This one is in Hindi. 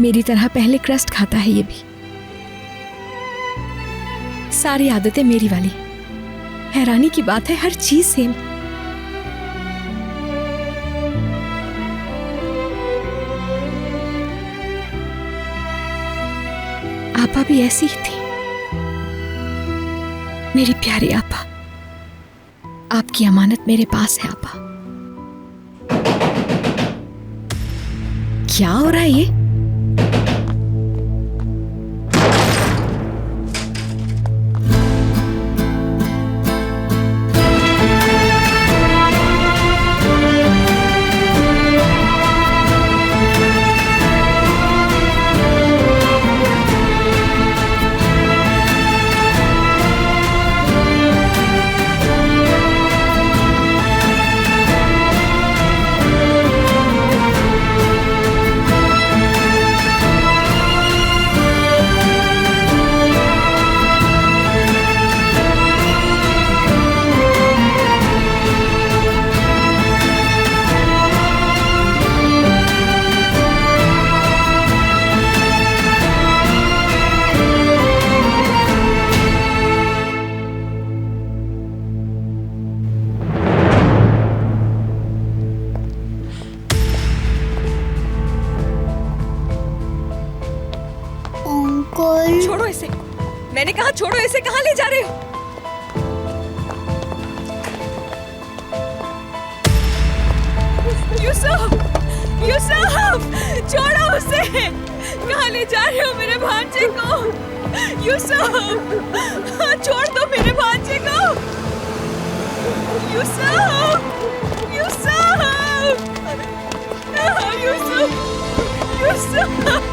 मेरी तरह पहले क्रस्ट खाता है ये भी। सारी आदतें मेरी वाली। हैरानी की बात है, हर चीज सेम। आपा भी ऐसी ही थी, मेरी प्यारी आपा। आपकी अमानत मेरे पास है आपा। क्या हो रहा है ये? छोड़ो इसे, मैंने कहा छोड़ो इसे। कहाँ ले जा रहे हो? यूसुफ, यूसुफ, छोड़ो उसे। कहाँ ले जा रहे हो मेरे भांजे को? यूसुफ, छोड़ दो मेरे भांजे को। यूसुफ, यूसुफ, यूसुफ, यूसुफ।